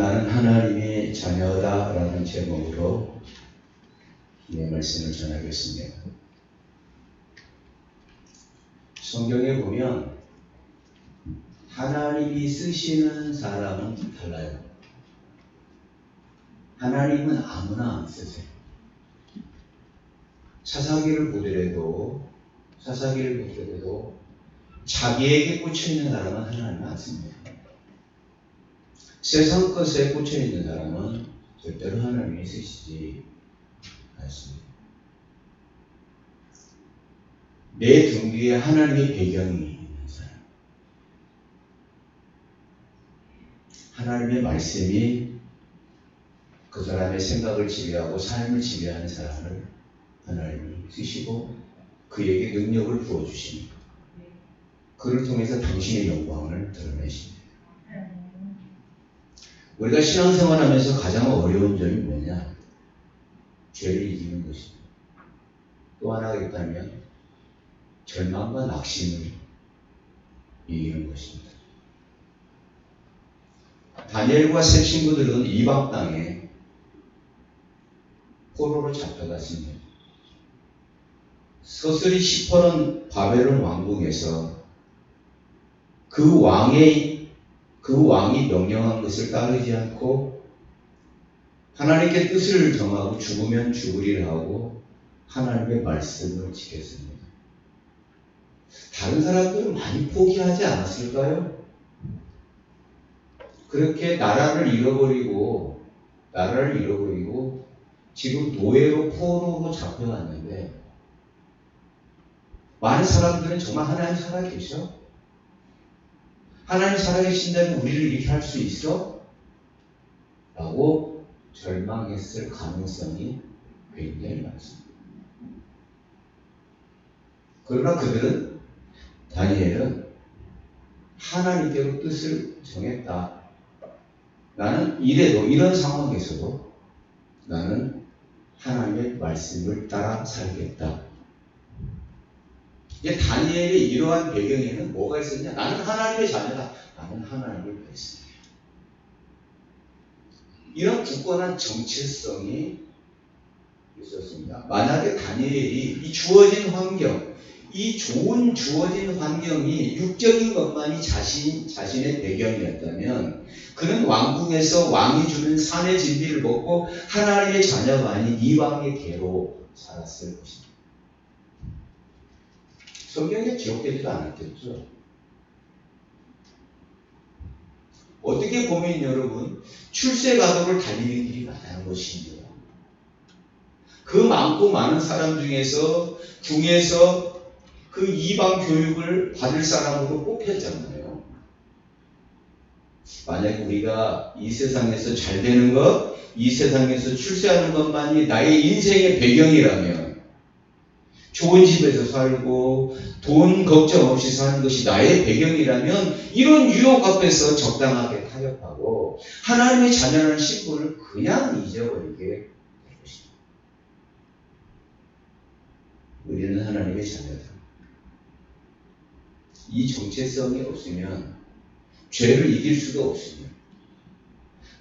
나는 하나님의 자녀다 라는 제목으로 이 말씀을 전하겠습니다. 성경에 보면 하나님이 쓰시는 사람은 달라요. 하나님은 아무나 안 쓰세요. 사사기를 보더라도 자기에게 꽂혀있는 사람은 하나님은 안 씁니다. 세상 것에 꽂혀있는 사람은 절대로 하나님이 쓰시지 않습니다. 내 등 뒤에 하나님의 배경이 있는 사람, 하나님의 말씀이 그 사람의 생각을 지배하고 삶을 지배하는 사람을 하나님이 쓰시고 그에게 능력을 부어주십니다. 그를 통해서 당신의 영광을 드러내십니다. 우리가 신앙생활하면서 가장 어려운 점이 뭐냐? 죄를 이기는 것입니다. 또 하나가 있다면 절망과 낙심을 이기는 것입니다. 다니엘과 세 친구들은 이방 땅에 포로로 잡혀갔습니다. 서슬이 시퍼런 바벨론 왕궁에서 그 왕이 명령한 것을 따르지 않고 하나님께 뜻을 정하고 죽으면 죽으리라 하고 하나님의 말씀을 지켰습니다. 다른 사람들은 많이 포기하지 않았을까요? 그렇게 나라를 잃어버리고 지금 노예로 포로로 잡혀갔는데 많은 사람들은 정말 하나님 살아계셔? 하나님 살아계신다면 우리를 이렇게 할 수 있어? 라고 절망했을 가능성이 굉장히 많습니다. 그러나 다니엘은 하나님께로 뜻을 정했다. 나는 이런 상황에서도 나는 하나님의 말씀을 따라 살겠다. 이제 다니엘의 이러한 배경에는 뭐가 있었냐? 나는 하나님의 자녀다. 나는 하나님의 백성이야. 이런 굳건한 정체성이 있었습니다. 만약에 다니엘이 이 주어진 환경, 이 좋은 주어진 환경이 육적인 것만이 자신의 배경이었다면 그는 왕궁에서 왕이 주는 산의 진비를 먹고 하나님의 자녀가 아닌 이방의 개로 살았을 것입니다. 성경에 기록되지도 않았겠죠. 어떻게 보면 여러분 출세가도를 달리는 길이 맞다는 것입니다. 그 많고 많은 사람 중에서 궁에서 그 이방 교육을 받을 사람으로 뽑혔잖아요. 만약 우리가 이 세상에서 잘 되는 것, 이 세상에서 출세하는 것만이 나의 인생의 배경이라면 좋은 집에서 살고 돈 걱정 없이 사는 것이 나의 배경이라면 이런 유혹 앞에서 적당하게 타협하고 하나님의 자녀라는 신분을 그냥 잊어버리게 될 것입니다. 우리는 하나님의 자녀다. 이 정체성이 없으면 죄를 이길 수도 없습니다.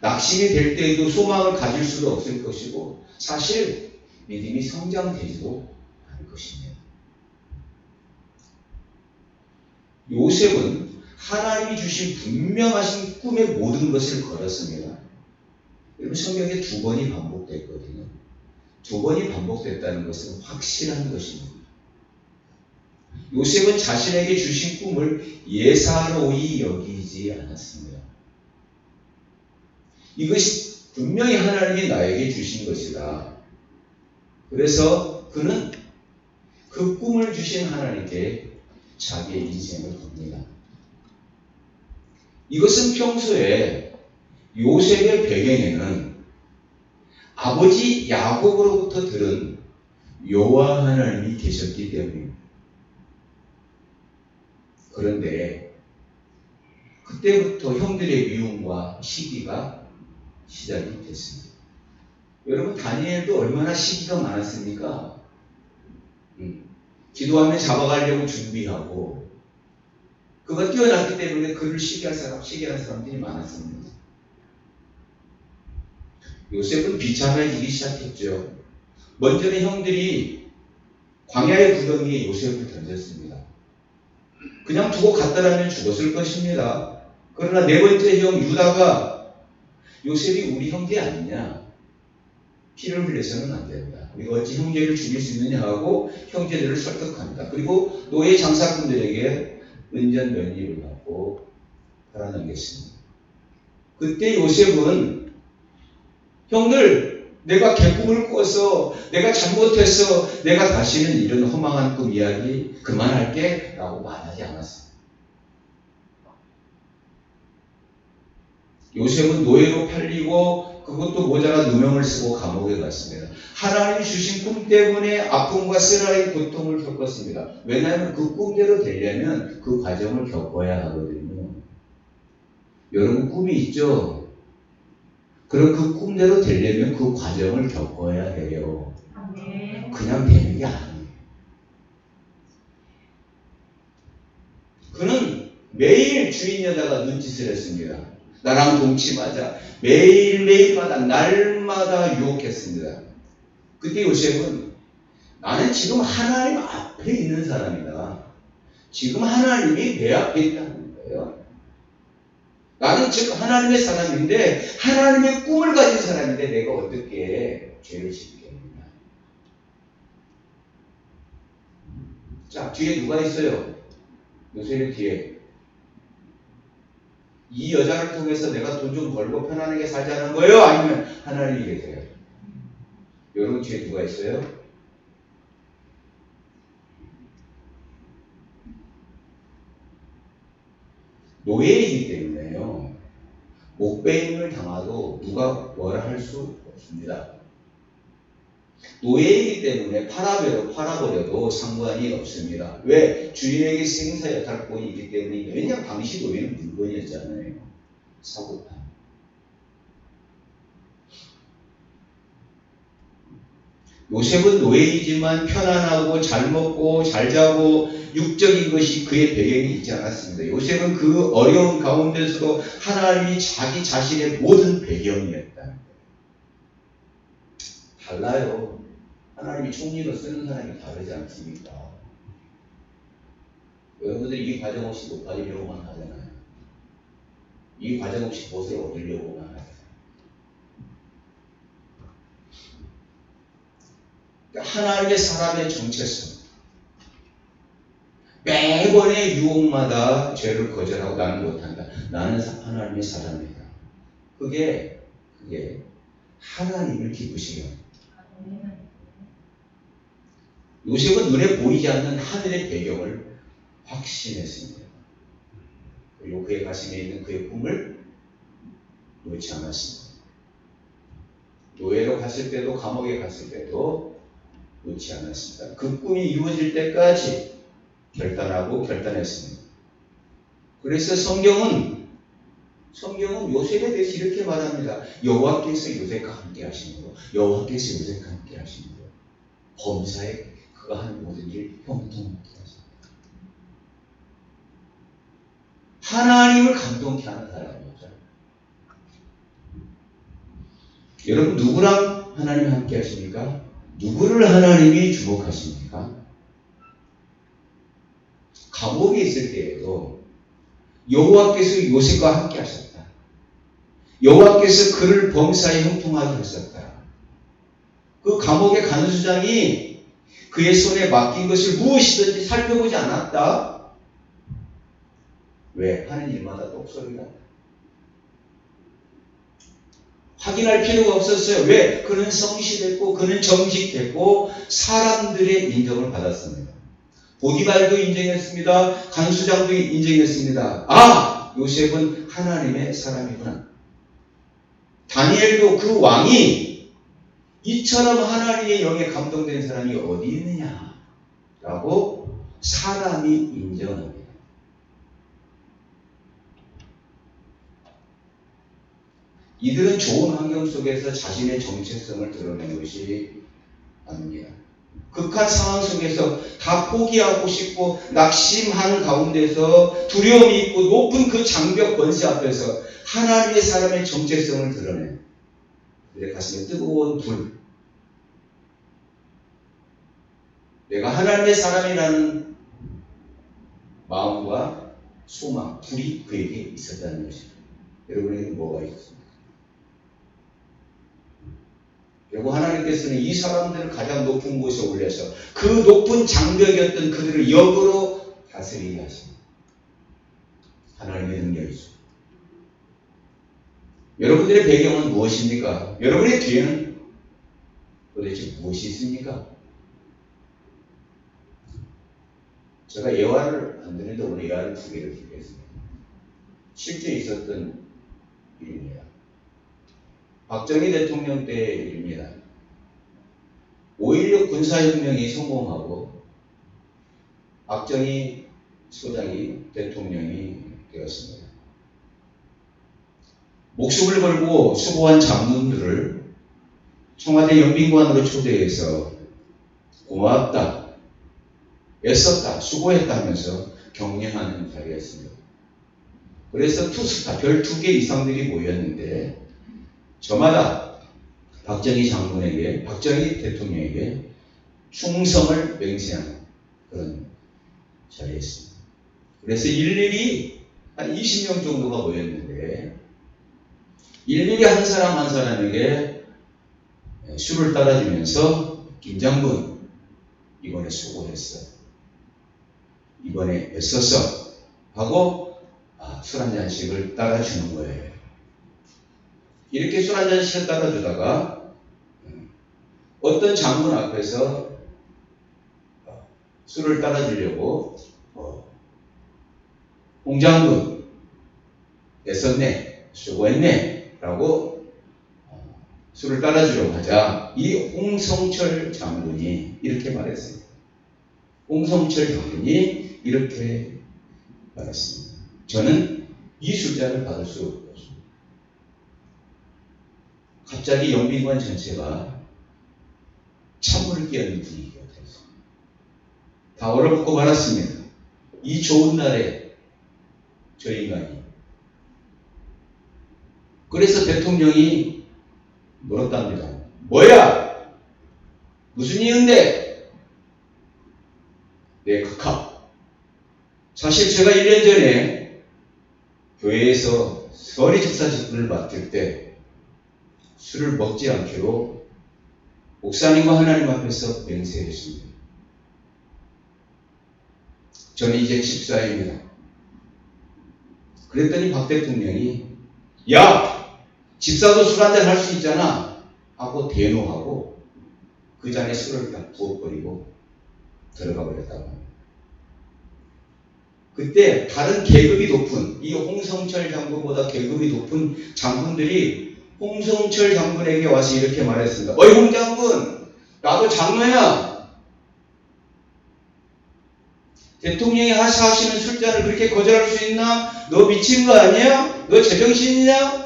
낙심이 될 때에도 소망을 가질 수도 없을 것이고 사실 믿음이 성장되지도 않을 것입니다. 요셉은 하나님이 주신 분명하신 꿈의 모든 것을 걸었습니다. 여러분 성경에 2번이 반복됐거든요. 2번이 반복됐다는 것은 확실한 것입니다. 요셉은 자신에게 주신 꿈을 예사로이 여기지 않았습니다. 이것이 분명히 하나님이 나에게 주신 것이다. 그래서 그는 그 꿈을 주신 하나님께 자기의 인생을 겁니다. 이것은 평소에 요셉의 배경에는 아버지 야곱으로부터 들은 여호와 하나님이 계셨기 때문입니다. 그런데 그때부터 형들의 미움과 시기가 시작이 됐습니다. 여러분 다니엘도 얼마나 시기가 많았습니까? 기도하면 잡아가려고 준비하고 그가 뛰어났기 때문에 그를 시기한 사람들이 많았습니다. 요셉은 비참해지기 시작했죠. 먼저는 형들이 광야의 구덩이에 요셉을 던졌습니다. 그냥 두고 갔다라면 죽었을 것입니다. 그러나 네 번째 형 유다가 요셉이 우리 형제 아니냐? 피를 흘려서는 안 된다. 우리가 어찌 형제를 죽일 수 있느냐 하고 형제들을 설득합니다. 그리고 노예 장사꾼들에게 은전 면입을 받고 달아넘겼습니다. 그때 요셉은 형들 내가 개꿈을 꿔서 내가 잘못해서 내가 다시는 이런 허망한 꿈 이야기 그만할게 라고 말하지 않았습니다. 요셉은 노예로 팔리고 그것도 모자라 누명을 쓰고 감옥에 갔습니다. 하나님 주신 꿈 때문에 아픔과 쓰라린 고통을 겪었습니다. 왜냐하면 그 꿈대로 되려면 그 과정을 겪어야 하거든요. 여러분 꿈이 있죠? 그럼 그 꿈대로 되려면 그 과정을 겪어야 해요. 그냥 되는 게 아니에요. 그는 매일 주인 여자가 눈짓을 했습니다. 나랑 동침하자. 매일매일마다 날마다 유혹했습니다. 그때 요셉은 나는 지금 하나님 앞에 있는 사람이다. 지금 하나님이 내 앞에 있다는 거예요. 나는 즉 하나님의 사람인데 하나님의 꿈을 가진 사람인데 내가 어떻게 죄를 짓겠느냐. 자, 뒤에 누가 있어요? 요셉의 뒤에. 이 여자를 통해서 내가 돈 좀 벌고 편안하게 살자는 거예요? 아니면 하나님이 계세요? 여러분 뒤에 누가 있어요? 노예이기 때문에요. 목배임을 당하도 누가 뭐라 할 수 없습니다. 노예이기 때문에 팔아버려도 상관이 없습니다. 왜? 주인에게 생사 여탈권이 있기 때문에. 왜냐하면 당시 노예는 물건이었잖아요. 사고파. 요셉은 노예이지만 편안하고 잘 먹고 잘 자고 육적인 것이 그의 배경이 있지 않았습니다. 요셉은 그 어려운 가운데서도 하나님이 자기 자신의 모든 배경이었다. 달라요. 하나님이 총리로 쓰는 사람이 다르지 않습니까? 여러분들이 이 과정 없이 높아지려고만 하잖아요. 이 과정 없이 무엇을 얻으려고만 하잖아요. 하나님의 사람의 정체성. 매번의 유혹마다 죄를 거절하고 나는 못한다. 나는 하나님의 사람이다. 그게 하나님을 기쁘시게 합니다. 요셉은 눈에 보이지 않는 하늘의 배경을 확신했습니다. 그리고 그의 가슴에 있는 그의 꿈을 놓지 않았습니다. 노예로 갔을 때도 감옥에 갔을 때도 놓지 않았습니다. 그 꿈이 이루어질 때까지 결단했습니다. 그래서 성경은 요셉에 대해서 이렇게 말합니다. 여호와께서 요셉과 함께 하시므로 여호와께서 요셉과 함께 하시므로 범사에 그가 하는 모든 일 형통하게 하십니다. 하나님을 감동케 하는 사람이죠. 여러분 누구랑 하나님이 함께 하십니까? 누구를 하나님이 주목하십니까? 감옥에 있을 때에도 여호와께서 요셉과 함께 하셨다. 여호와께서 그를 범사에 형통하게 하셨다. 그 감옥의 간수장이 그의 손에 맡긴 것을 무엇이든지 살펴보지 않았다. 왜? 하는 일마다 똑소리가 확인할 필요가 없었어요. 왜? 그는 성실했고 그는 정직했고 사람들의 인정을 받았습니다. 보디발도 인정했습니다. 간수장도 인정했습니다. 아! 요셉은 하나님의 사람이구나. 다니엘도 그 왕이 이처럼 하나님의 영에 감동된 사람이 어디 있느냐 라고 사람이 인정합니다. 이들은 좋은 환경 속에서 자신의 정체성을 드러낸 것이 아닙니다. 극한 상황 속에서 다 포기하고 싶고 낙심하는 가운데서 두려움이 있고 높은 그 장벽 권세 앞에서 하나님의 사람의 정체성을 드러내 그들의 가슴에 뜨거운 불, 내가 하나님의 사람이라는 마음과 소망, 불이 그에게 있었다는 것입니다. 여러분에게 뭐가 있습니까? 그리고 하나님께서는 이 사람들을 가장 높은 곳에 올려서 그 높은 장벽이었던 그들을 역으로 다스리게 하십니다. 하나님의 능력이죠. 여러분들의 배경은 무엇입니까? 여러분의 뒤에는 도대체 무엇이 있습니까? 제가 예화를 안 드는데 오늘 예화를 2개를 드리겠습니다. 실제 있었던 일입니다. 박정희 대통령 때의 일입니다. 5.16 군사혁명이 성공하고 박정희 소장이 대통령이 되었습니다. 목숨을 걸고 수고한 장군들을 청와대 영빈관으로 초대해서 고맙다, 애썼다, 수고했다 하면서 격려하는 자리였습니다. 그래서 투스타, 별 2개 이상들이 모였는데 저마다 박정희 장군에게, 박정희 대통령에게 충성을 맹세하는 그런 자리였습니다. 그래서 일일이 한 20명 정도가 모였는데 일일이 한 사람 한 사람에게 술을 따라주면서 김장군 이번에 수고했어, 이번에 애썼어 하고 술 한 잔씩을 따라주는 거예요. 이렇게 술 한 잔씩을 따라주다가 어떤 장군 앞에서 술을 따라주려고 홍장군 애썼네, 수고했네 라고 술을 따라주려고 하자 이 홍성철 장군이 이렇게 말했습니다. 홍성철 장군이 이렇게 말했습니다. 저는 이 술잔을 받을 수 없습니다. 갑자기 영빈관 전체가 찬물을 끼얹는 분위기가 되었습니다. 다 얼어붙고 말았습니다. 이 좋은 날에 저 인간이. 그래서 대통령이 물었답니다. 뭐야? 무슨 이유인데? 네, 각하. 사실 제가 1년 전에 교회에서 서리 집사 직분을 맡을 때 술을 먹지 않기로 목사님과 하나님 앞에서 맹세했습니다. 저는 이제 집사입니다. 그랬더니 박 대통령이 야! 집사도 술 한잔 할 수 있잖아 하고 대노하고 그 잔에 술을 딱 부어버리고 들어가 버렸다고 합니다. 그때 다른 계급이 높은 이 홍성철 장군보다 계급이 높은 장군들이 홍성철 장군에게 와서 이렇게 말했습니다. 어이 홍 장군, 나도 장로야. 대통령이 하시는 술잔을 그렇게 거절할 수 있나? 너 미친 거 아니야? 너 제정신이냐?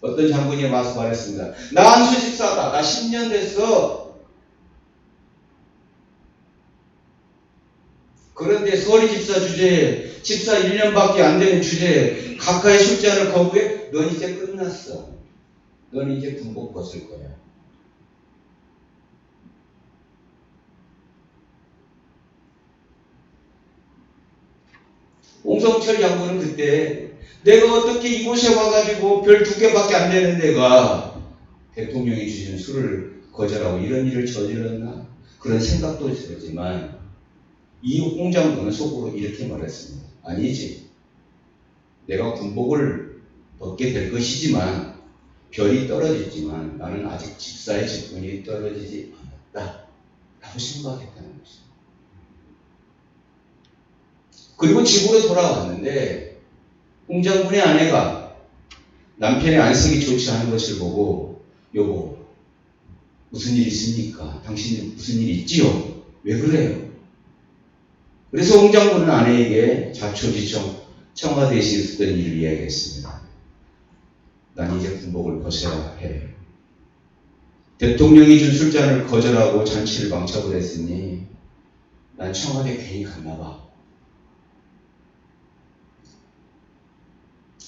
어떤 장군이 와서 말했습니다. 나 안수집사다. 나 10년 됐어. 그런데 서리 집사 주제에 집사 1년밖에 안 되는 주제에 각하의 술잔을 거부해? 넌 이제 끝났어. 넌 이제 군복 벗을 거야. 홍성철 장군은 그때 내가 어떻게 이곳에 와가지고 별 2개밖에 안 되는 데가 대통령이 주신 술을 거절하고 이런 일을 저질렀나? 그런 생각도 들었지만 이 홍 장군은 속으로 이렇게 말했습니다. 아니지. 내가 군복을 벗게 될 것이지만 별이 떨어졌지만 나는 아직 집사의 직분이 떨어지지 않았다 라고 생각했다는 것입니다. 그리고 집으로 돌아왔는데 홍 장군의 아내가 남편의 안색이 좋지 않은 것을 보고 여보 무슨 일 있습니까? 당신 무슨 일 있지요? 왜 그래요? 그래서 홍 장군은 아내에게 자초지종 청와대에 있었던 일을 이야기했습니다. 난 이제 군복을 벗어야 해. 대통령이 준 술잔을 거절하고 잔치를 망쳐을 했으니 난 청와대 괜히 갔나 봐.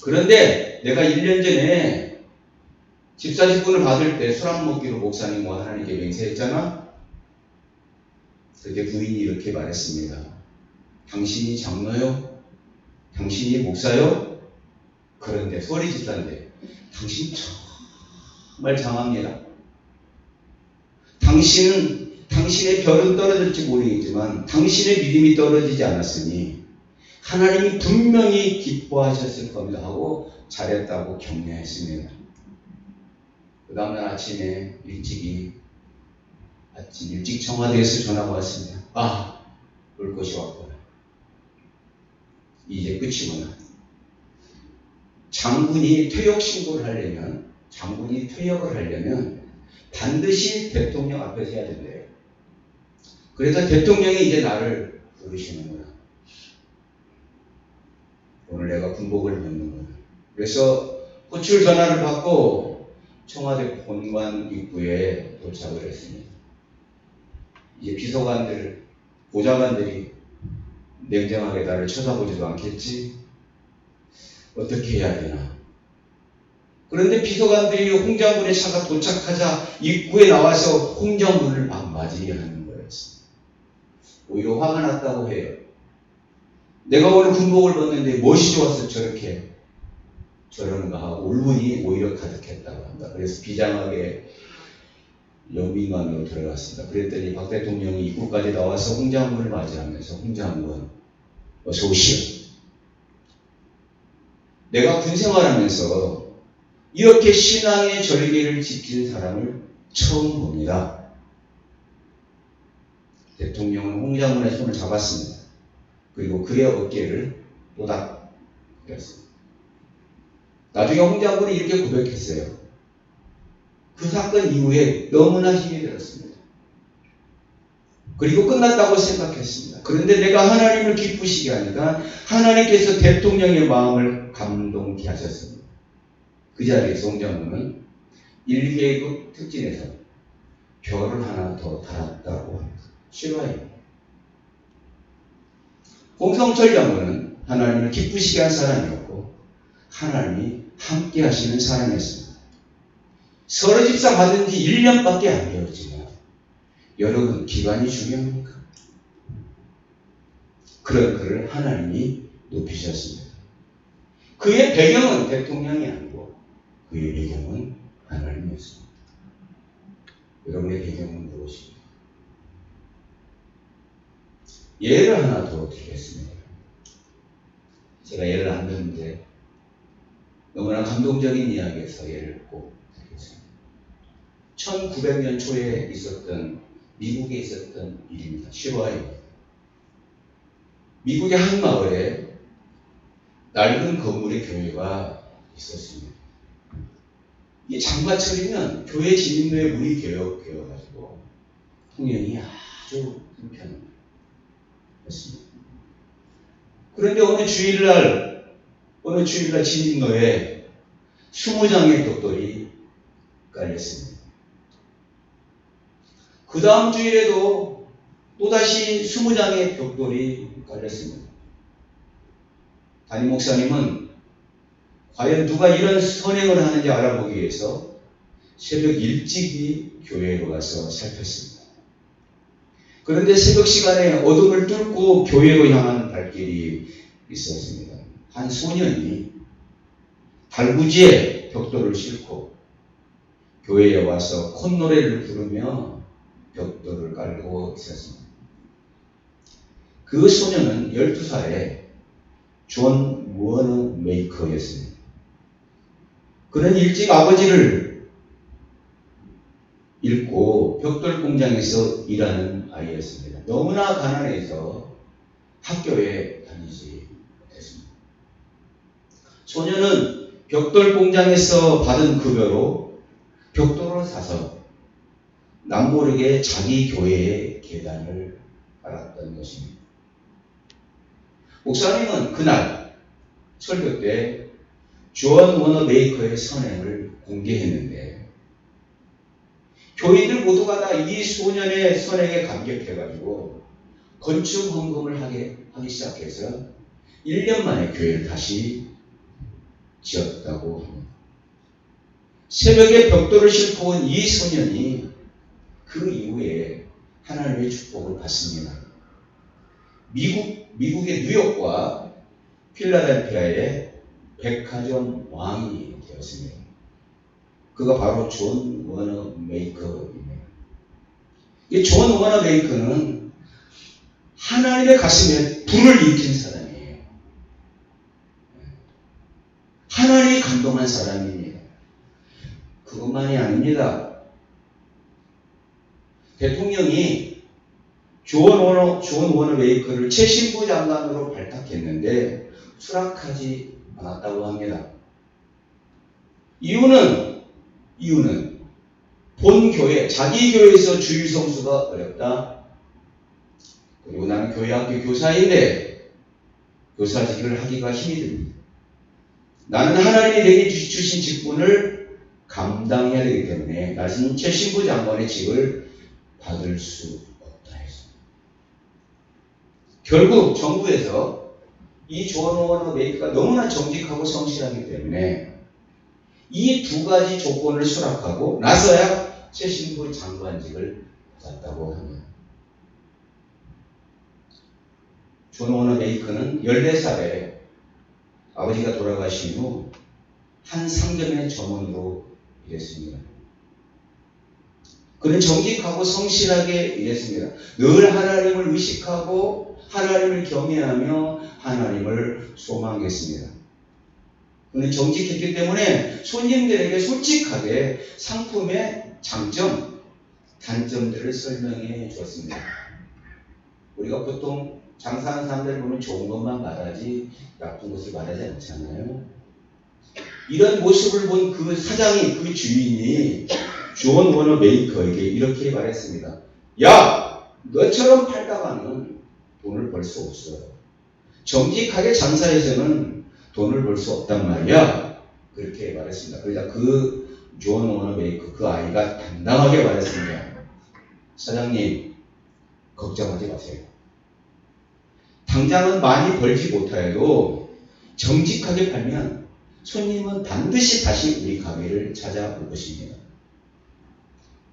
그런데 내가 1년 전에 집사직분을 받을 때 술 안 먹기로 목사님과 하나님께 맹세했잖아. 그때 부인이 이렇게 말했습니다. 당신이 장로요? 당신이 목사요? 그런데 소리 집사인데 당신 정말 장합니다. 당신의 별은 떨어질지 모르겠지만 당신의 믿음이 떨어지지 않았으니 하나님이 분명히 기뻐하셨을 겁니다 하고 잘했다고 격려했습니다. 그 다음날 아침 일찍 청와대에서 전화가 왔습니다. 올 것이 왔구나. 이제 끝이구나. 장군이 퇴역을 하려면 반드시 대통령 앞에서 해야 된대요. 그래서 대통령이 이제 나를 부르시는구나. 오늘 내가 군복을 입는구나. 그래서 호출 전화를 받고 청와대 본관 입구에 도착을 했습니다. 이제 비서관들, 보좌관들이 냉정하게 나를 쳐다보지도 않겠지? 어떻게 해야 되나? 그런데 비서관들이 홍장군의 차가 도착하자 입구에 나와서 홍장군을 막 맞이하는 거였어요. 오히려 화가 났다고 해요. 내가 오늘 군복을 벗는데 무엇이 좋아서 저러는가 하고 울분이 오히려 가득했다고 합니다. 그래서 비장하게 영빈관으로 들어갔습니다. 그랬더니 박 대통령이 입구까지 나와서 홍장군을 맞이하면서 홍장군 어서 오시오. 내가 군 생활하면서 이렇게 신앙의 절개를 지킨 사람을 처음 봅니다. 대통령은 홍장군의 손을 잡았습니다. 그리고 그의 어깨를 또닥 그렸습니다. 나중에 홍장군이 이렇게 고백했어요. 그 사건 이후에 너무나 힘이 들었습니다. 그리고 끝났다고 생각했습니다. 그런데 내가 하나님을 기쁘시게 하니까 하나님께서 대통령의 마음을 감동케 하셨습니다. 그 자리에서 홍장군은 1계급 특진에서 별을 하나 더 달았다고 합니다. 실화입니다. 홍성철 장군은 하나님을 기쁘시게 한 사람이었고 하나님이 함께 하시는 사람이었습니다. 서로 집사 받은 지 1년밖에 안 되었지만 여러분 기간이 중요합니까? 그런 그를 하나님이 높이셨습니다. 그의 배경은 대통령이 아니고 그의 배경은 하나님이었습니다. 여러분의 배경은 무엇입니까? 예를 하나 더 드리겠습니다. 제가 예를 안 드는데 너무나 감동적인 이야기에서 예를 꼭 드리겠습니다. 1900년 초에 미국에 있었던 일입니다. 실화입니다. 미국의 한 마을에 낡은 건물의 교회가 있었습니다. 이게 장마철이면 교회 진입로에 물이 괴어가지고 통행이 아주 불편합니다. 그런데 어느 주일날 진입로에 20장의 벽돌이 깔렸습니다. 그 다음 주일에도 또다시 20장의 벽돌이 깔렸습니다. 담임 목사님은 과연 누가 이런 선행을 하는지 알아보기 위해서 새벽 일찍이 교회로 가서 살폈습니다. 그런데 새벽 시간에 어둠을 뚫고 교회로 향하는 발길이 있었습니다. 한 소년이 달구지에 벽돌을 싣고 교회에 와서 콧노래를 부르며 벽돌을 깔고 있었습니다. 그 소년은 12살의 존 워너 메이커였습니다. 그는 일찍 아버지를 잃고 벽돌 공장에서 일하는 아이였습니다. 너무나 가난해서 학교에 다니지 못했습니다. 소년은 벽돌 공장에서 받은 급여로 벽돌을 사서 남모르게 자기 교회의 계단을 깔았던 것입니다. 목사님은 그날 설교 때 존 워너 메이커의 선행을 공개했는데 교인들 모두가 다 이 소년의 선행에 감격해가지고 건축 헌금을 하기 시작해서 1년 만에 교회를 다시 지었다고 합니다. 새벽에 벽돌을 싣고 온 이 소년이 그 이후에 하나님의 축복을 받습니다. 미국의 뉴욕과 필라델피아의 백화점 왕이 되었습니다. 그가 바로 존 워너 메이커입니다. 이 존 워너 메이커는 하나님의 가슴에 불을 일으킨 사람이에요. 하나님이 감동한 사람입니다. 그것만이 아닙니다. 대통령이 존 워너 메이커를 최신부 장관으로 발탁했는데 수락하지 않았다고 합니다. 이유는 본 교회, 자기 교회에서 주일 성수가 어렵다. 그리고 나는 교회학교 교사인데 교사직을 하기가 힘이 듭니다. 나는 하나님이 내게 주신 직분을 감당해야 되기 때문에 나는 최신부 장관의 직을 받을 수 없다 했습니다. 결국 정부에서 이 존 워너 메이커가 너무나 정직하고 성실하기 때문에 이 두 가지 조건을 수락하고 나서야 최신부 장관직을 받았다고 합니다. 존 워너 메이커는 14살에 아버지가 돌아가신 후 한 상점의 점원으로 일했습니다. 그는 정직하고 성실하게 일했습니다. 늘 하나님을 의식하고 하나님을 경외하며 하나님을 소망했습니다. 그는 정직했기 때문에 손님들에게 솔직하게 상품의 장점, 단점들을 설명해 주었습니다. 우리가 보통 장사하는 사람들 보면 좋은 것만 말하지 나쁜 것을 말하지 않잖아요. 이런 모습을 본 그 사장이, 그 주인이 존 워너 메이커에게 이렇게 말했습니다. 야! 너처럼 팔다가는 돈을 벌 수 없어요. 정직하게 장사해서는 돈을 벌 수 없단 말이야. 그렇게 말했습니다. 그러자 그 존 워너 메이커, 그 아이가 당당하게 말했습니다. 사장님, 걱정하지 마세요. 당장은 많이 벌지 못하여도 정직하게 팔면 손님은 반드시 다시 우리 가게를 찾아올 것입니다.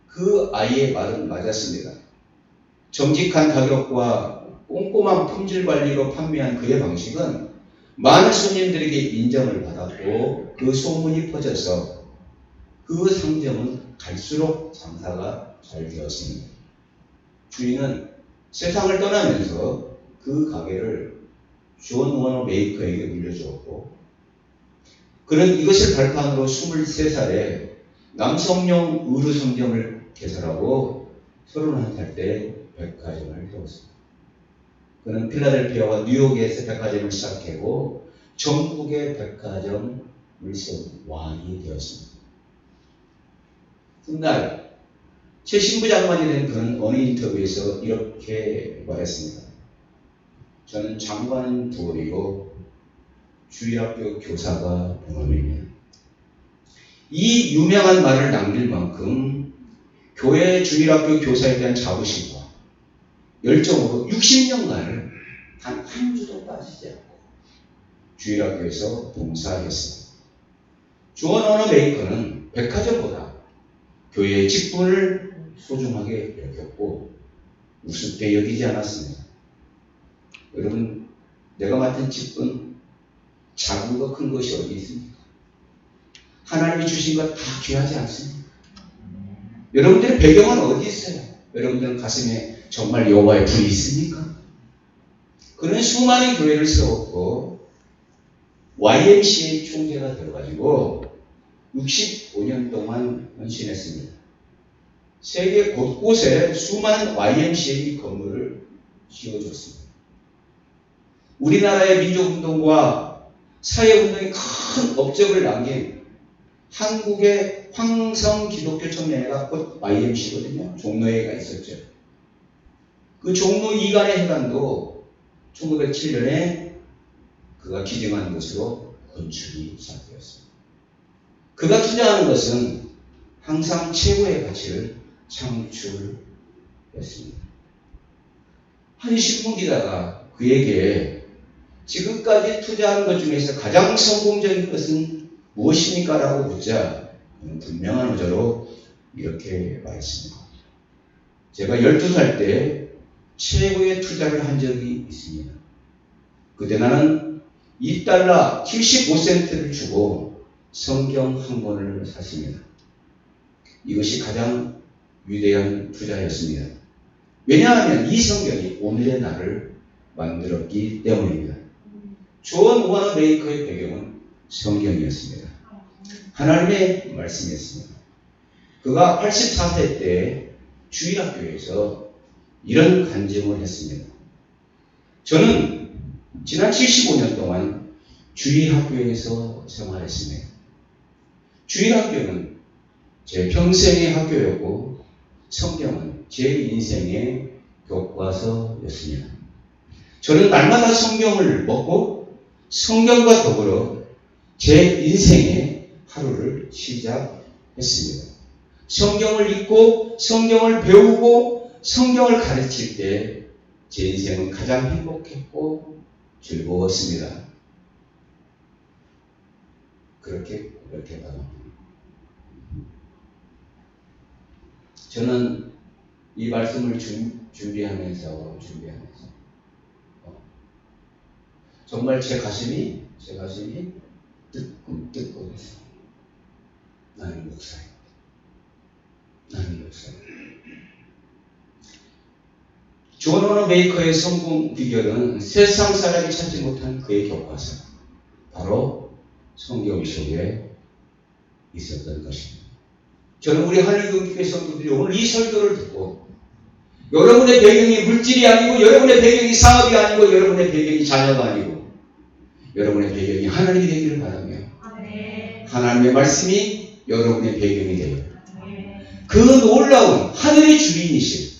그 아이의 말은 맞았습니다. 정직한 가격과 꼼꼼한 품질 관리로 판매한 그의 방식은 많은 손님들에게 인정을 받았고 그 소문이 퍼져서 그 상점은 갈수록 장사가 잘 되었습니다. 주인은 세상을 떠나면서 그 가게를 존 워너 메이커에게 물려주었고 그는 이것을 발판으로 23살에 남성용 의류 상점을 개설하고 31살 때 백화점을 세웠습니다. 그는 필라델피아와 뉴욕에서 백화점을 시작했고 전국의 백화점을 세운 왕이 되었습니다. 훗날 최신부 장관이 된 그는 어느 인터뷰에서 이렇게 말했습니다. 저는 장관은 둘이고 주일학교 교사가 본업입니다. 이 유명한 말을 남길 만큼 교회 주일학교 교사에 대한 자부심과 열정으로 60년간을 단 한 주도 빠지지 않고 주일학교에서 봉사했습니다. 존 워너 메이커는 백화점보다 교회의 직분을 소중하게 여겼고 우습게 여기지 않았습니다. 여러분, 내가 맡은 직분 작은 거 큰 것이 어디 있습니까? 하나님이 주신 것 다 귀하지 않습니까? 여러분들의 배경은 어디 있어요? 여러분들 가슴에 정말 여호와의 불이 있습니까? 그는 수많은 교회를 세웠고 YMCA 총재가 되어가지고 65년 동안 헌신했습니다. 세계 곳곳에 수많은 YMCA 건물을 지어줬습니다. 우리나라의 민족운동과 사회운동에 큰 업적을 남긴 한국의 황성 기독교 청년회가 곧 YMC거든요. 종로회가 있었죠. 그 종로 이간의 회관도 1907년에 그가 기증한 것으로 건축이 시작되었습니다. 그가 투자하는 것은 항상 최고의 가치를 창출했습니다. 한 신문기자가 그에게 지금까지 투자한 것 중에서 가장 성공적인 것은 무엇입니까? 라고 묻자 분명한 어조로 이렇게 말했습니다. 제가 12살 때 최고의 투자를 한 적이 있습니다. 그때 나는 $2 75센트를 주고 성경 한 권을 샀습니다. 이것이 가장 위대한 투자였습니다. 왜냐하면 이 성경이 오늘의 나를 만들었기 때문입니다. 존 워너베이커의 배경은 성경이었습니다. 하나님의 말씀이었습니다. 그가 84세 때 주일학교에서 이런 간증을 했습니다. 저는 지난 75년 동안 주일학교에서 생활했습니다. 주일학교는 제 평생의 학교였고 성경은 제 인생의 교과서였습니다. 저는 날마다 성경을 먹고 성경과 더불어 제 인생의 하루를 시작했습니다. 성경을 읽고 성경을 배우고 성경을 가르칠 때 제 인생은 가장 행복했고 즐거웠습니다. 그렇게 고백해봐요. 저는 이 말씀을 준비하면서 정말 제 가슴이 뜨끔뜨끔했어요. 나는 목사입니다. 존 워너베이커의 성공 비결은 세상 사람이 찾지 못한 그의 교과서, 바로 성경 속에 있었던 것입니다. 저는 우리 한일교회 성도들이 오늘 이 설교를 듣고 여러분의 배경이 물질이 아니고 여러분의 배경이 사업이 아니고 여러분의 배경이 자녀가 아니고 여러분의 배경이 하나님이 되기를 바라며 하나님의 말씀이 여러분의 배경이 되어 그 놀라운 하늘의 주인이신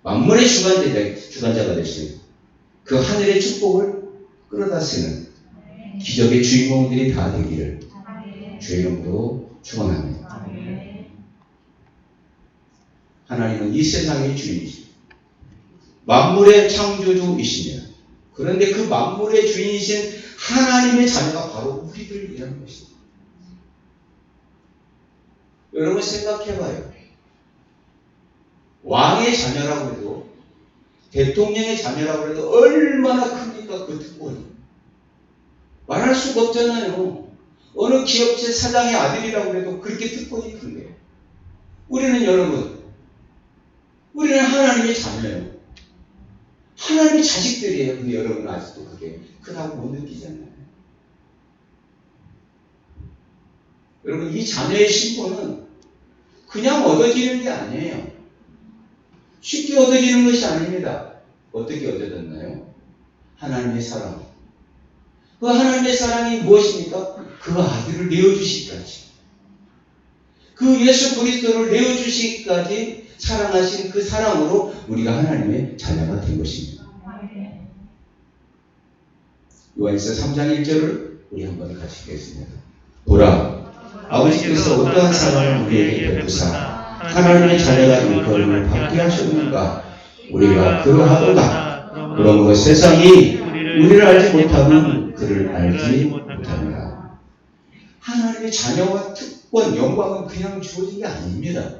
만물의 주관자가 되신 그 하늘의 축복을 끌어다 쓰는 기적의 주인공들이 다 되기를 주의 이름으로 축원합니다. 하나님은 이 세상의 주인이십니다. 만물의 창조주이십니다. 그런데 그 만물의 주인이신 하나님의 자녀가 바로 우리들이라는 것입니다. 여러분 생각해봐요. 왕의 자녀라고 해도 대통령의 자녀라고 해도 얼마나 큽니까 그 특권이. 말할 수가 없잖아요. 어느 기업체 사장의 아들이라고 해도 그렇게 특권이 큰데 우리는 하나님의 자녀예요. 하나님의 자식들이에요. 근데 여러분은 아직도 그게 크다고 못 느끼잖아요. 여러분 이 자녀의 신분은 그냥 얻어지는 게 아니에요. 쉽게 얻어지는 것이 아닙니다. 어떻게 얻어졌나요? 하나님의 사랑. 그 하나님의 사랑이 무엇입니까? 그 아들을 내어주시기까지. 그 예수 그리스도를 내어주시기까지 사랑하신 그 사랑으로 우리가 하나님의 자녀가 된 것입니다. 요한일서 3장 1절을 우리 한번 같이 읽겠습니다. 보라, 아버지께서 어떠한 사랑을 우리에게 베푸사 하나님의 자녀가 일컬음을 받게 하셨는가. 우리가 그러하도다. 그러므로 세상이 우리를 알지 못하면 그를 알지 못합니다. 하나님의 자녀와 특권, 영광은 그냥 주어진 게 아닙니다.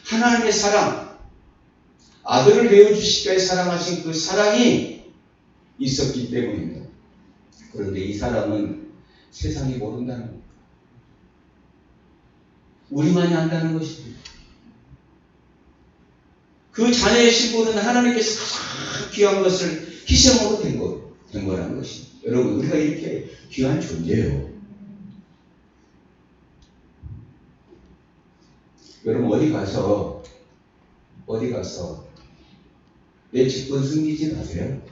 하나님의 사랑, 아들을 내어주시기까지 사랑하신 그 사랑이 있었기 때문입니다. 그런데 이 사랑은 세상이 모른다는 겁니다. 우리만이 안다는 것입니다. 그 자녀의 신분은 하나님께서 가장 귀한 것을 희생으로 된 거라는 것입니다. 여러분, 우리가 이렇게 귀한 존재예요. 여러분, 어디 가서 내 직분 숨기지 마세요.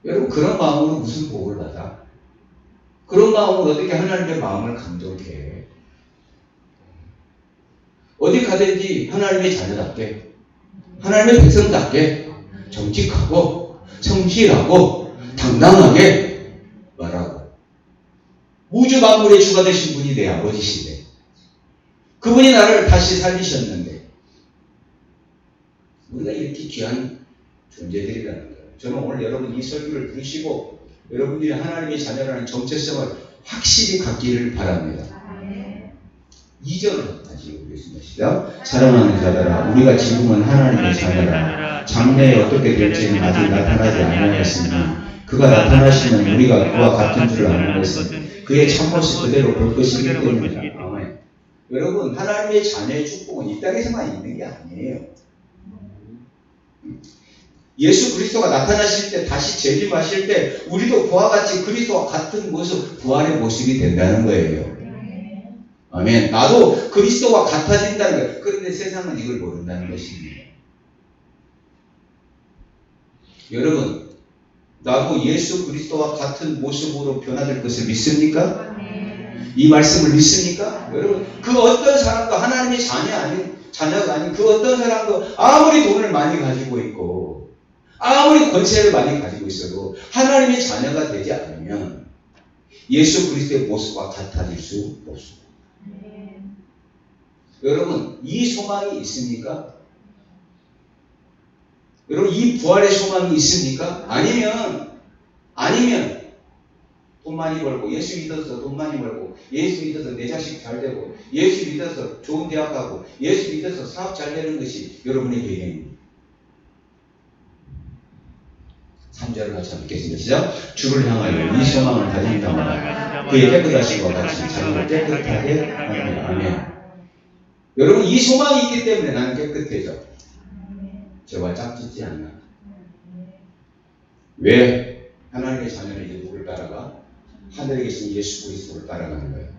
여러분, 그런 마음으로 무슨 복을 받아? 그런 마음으로 어떻게 하나님의 마음을 감동케 해? 어디 가든지 하나님의 자녀답게, 하나님의 백성답게 정직하고 성실하고 당당하게 말하고, 우주 만물의 주가 되신 분이 내 아버지신데 그분이 나를 다시 살리셨는데 우리가 이렇게 귀한 존재들이라는 거예요. 저는 오늘 여러분 이 설교를 들으시고 여러분들이 하나님의 자녀라는 정체성을 확실히 갖기를 바랍니다. 2절을 다시 읽겠습니다. 시작. 사랑하는 자들아, 우리가 지금은 하나님의 자녀라. 장래에 어떻게 될지는 아직 나타나지 아니하였으니 그가 나타나시면 우리가 그와 같은 줄 아는 것은 그의 참모습 그대로 볼 것이기 때문이다. 아멘. 여러분, 하나님의 자녀의 축복은 이 땅에서만 있는 게 아니에요. 예수 그리스도가 나타나실 때, 다시 재림하실 때 우리도 그와 같이 그리스도와 같은 모습, 부활의 모습이 된다는 거예요. 아멘. 나도 그리스도와 같아진다는 거예요. 그런데 세상은 이걸 모른다는 것입니다. 여러분, 나도 예수 그리스도와 같은 모습으로 변화될 것을 믿습니까? 이 말씀을 믿습니까? 여러분, 그 어떤 사람도 하나님의 자녀가 아닌 그 어떤 사람도 아무리 돈을 많이 가지고 있고 아무리 권세를 많이 가지고 있어도 하나님의 자녀가 되지 않으면 예수 그리스도의 모습과 같아질 수 없습니다. 여러분, 이 소망이 있습니까? 여러분, 이 부활의 소망이 있습니까? 아니면 돈 많이 벌고, 예수 믿어서 돈 많이 벌고, 예수 믿어서 내 자식 잘 되고, 예수 믿어서 좋은 대학 가고, 예수 믿어서 사업 잘 되는 것이 여러분의 계획입니다. 3절을 같이 한번 읽겠습니다. 시작. 주를 향하여 이 소망을 가진 자마다 그의 깨끗하심과 같이 자기를 깨끗하게 하며. 아멘. 여러분, 이 소망이 있기 때문에 나는 깨끗해져. 저와 짝짓지 않나. 왜? 하나님의 자녀는 이제 누구를 따라가? 하늘에 계신 예수 그리스도를 따라가는 거예요.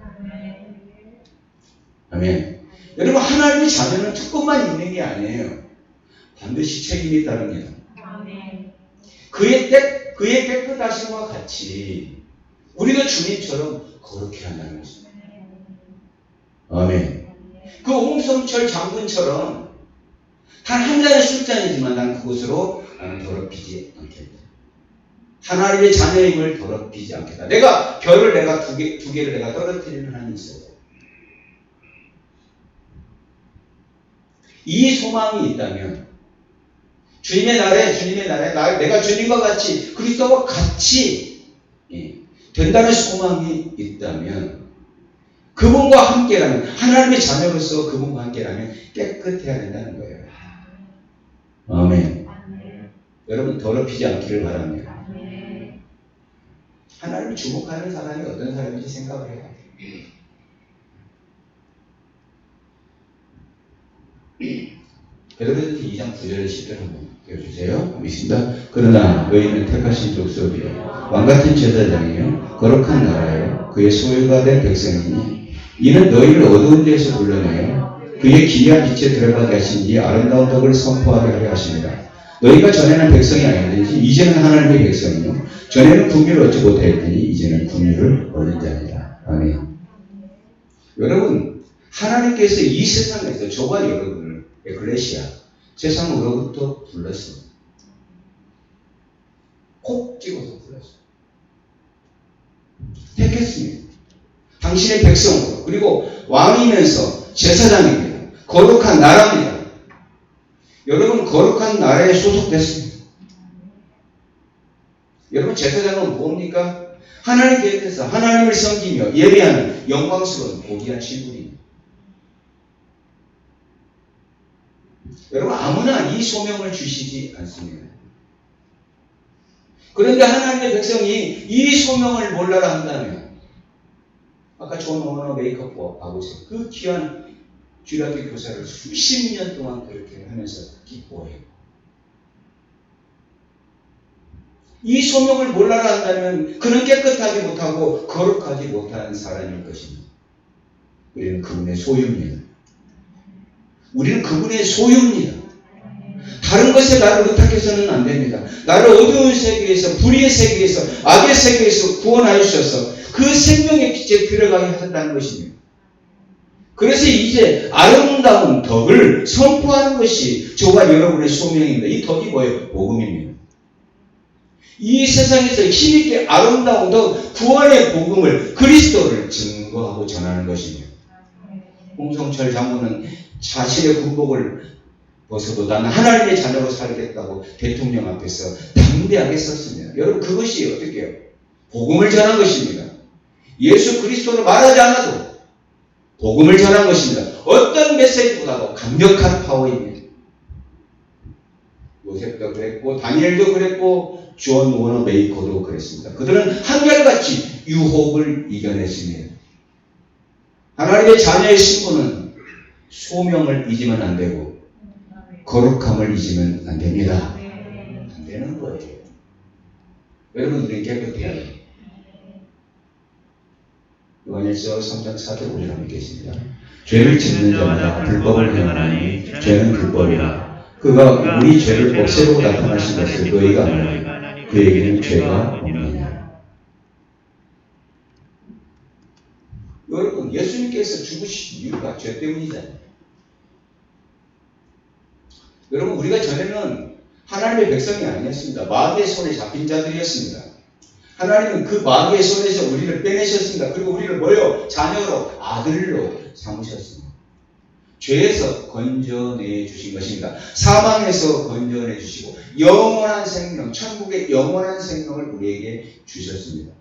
아멘. 여러분, 하나님의 자녀는 특권만 있는 게 아니에요. 반드시 책임이 따릅니다. 그의 깨끗하심과 같이 우리도 주님처럼 거룩해 한다는 것입니다. 아멘. 그 홍성철 장군처럼 단 한 잔의 술잔이지만 난 그것으로 나는 더럽히지 않겠다. 하나님의 자녀임을 더럽히지 않겠다. 내가 별을 두 개를 내가 떨어뜨리는 한이 있어요. 이 소망이 있다면 주님의 날에 내가 주님과 같이 그리스도와 같이 된다는 소망이 있다면 그분과 함께라면 하나님의 자녀로서 그분과 함께라면 깨끗해야 된다는 거예요. 아멘. 여러분, 더럽히지 않기를 바랍니다. 하나님을 주목하는 사람이 어떤 사람인지 생각을 해야 돼요. 베드로전서 2장 9절 10절 한번 띄워주세요. 믿습니다. 그러나 너희는 택하신 족속이요 왕같은 제사장이요 거룩한 나라요 그의 소유가 된 백성이니 이는 너희를 어두운 데에서 불러내어 그의 기이한 빛에 들어가게 하신 이 아름다운 덕을 선포하게 하려 하십니다. 너희가 전에는 백성이 아니었는지 이제는 하나님의 백성이요 전에는 긍휼을 얻지 못하였더니 이제는 긍휼을 얻은 자니라. 아멘. 여러분, 하나님께서 이 세상에서 저와 여러분을 에클레시아 세상으로부터 불렀습니다. 콕 찍어서 불렀습니다. 택했습니다. 당신의 백성으로, 그리고 왕이면서 제사장입니다. 거룩한 나라입니다. 여러분, 거룩한 나라에 소속됐습니다. 여러분, 제사장은 뭡니까? 하나님 곁에서 하나님을 섬기며 예배하는 영광스러운 고귀한 신분입니다. 여러분, 아무나 이 소명을 주시지 않습니다. 그런데 하나님의 백성이 이 소명을 몰라라 한다면, 아까 존 오너 메이크업 봐보세요. 그 귀한 주일학교 교사를 수십 년 동안 그렇게 하면서 기뻐해요. 이 소명을 몰라라 한다면 그는 깨끗하지 못하고 거룩하지 못한 사람일 것입니다. 우리는 그분의 소유입니다. 우리는 그분의 소유입니다. 다른 것에 나를 의탁해서는 안 됩니다. 나를 어두운 세계에서, 불의의 세계에서, 악의 세계에서 구원하여 주셔서 그 생명의 빛에 들어가게 하셨다는 것입니다. 그래서 이제 아름다운 덕을 선포하는 것이 저와 여러분의 소명입니다. 이 덕이 뭐예요? 복음입니다. 이 세상에서 힘있게 아름다운 덕, 구원의 복음을, 그리스도를 증거하고 전하는 것입니다. 홍성철 장군은 자신의 군복을 벗어도 나는 하나님의 자녀로 살겠다고 대통령 앞에서 담대하게 썼습니다. 여러분, 그것이 어떻게 해요? 복음을 전한 것입니다. 예수 그리스도를 말하지 않아도 복음을 전한 것입니다. 어떤 메시지보다도 강력한 파워입니다. 요셉도 그랬고 다니엘도 그랬고 존 워너 메이커도 그랬습니다. 그들은 한결같이 유혹을 이겨냈습니다. 하나님의 자녀의 신분은 소명을 잊으면 안 되고 거룩함을 잊으면 안 됩니다. 안 되는 거예요. 여러분 우리 깨끗해야 돼요. 요한일서 3장 4절 5절 믿겠습니다. 죄를 짓는 자마다 불법을 행하나니 죄는 불법이라. 그가 우리 죄를 없애고 나타나신 것을 너희가 아나니 그에게는 죄가 없느니라. 여러분 예수님께서 죽으신 이유가 죄 때문이잖아요. 여러분 우리가 전에는 하나님의 백성이 아니었습니다. 마귀의 손에 잡힌 자들이었습니다. 하나님은 그 마귀의 손에서 우리를 빼내셨습니다. 그리고 우리를 뭐요? 자녀로 아들로 삼으셨습니다. 죄에서 건져내 주신 것입니다. 사망에서 건져내 주시고 영원한 생명, 천국의 영원한 생명을 우리에게 주셨습니다.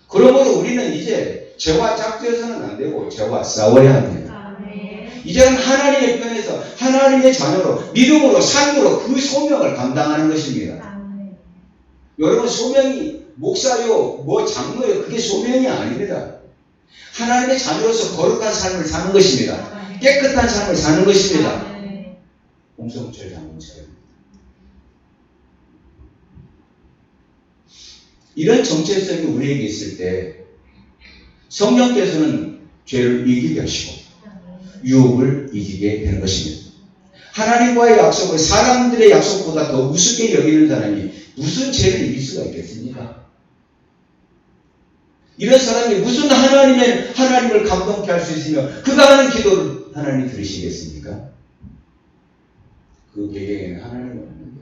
그러므로 우리는 이제 죄와 짝지어서는 안 되고 죄와 싸워야 합니다. 이제는 하나님의 편에서 하나님의 자녀로 믿음으로 삶으로 그 소명을 감당하는 것입니다. 여러분 소명이 목사요, 뭐 장로요, 그게 소명이 아닙니다. 하나님의 자녀로서 거룩한 삶을 사는 것입니다. 깨끗한 삶을 사는 것입니다. 홍성철 장로처럼. 이런 정체성이 우리에게 있을 때 성령께서는 죄를 이기게 하시고 유혹을 이기게 되는 것입니다. 하나님과의 약속을 사람들의 약속보다 더 우습게 여기는 사람이 무슨 죄를 이길 수가 있겠습니까? 이런 사람이 무슨 하나님을 감동케 할 수 있으며 그가 하는 기도를 하나님이 들으시겠습니까? 그 배경에는 하나님이 없는데.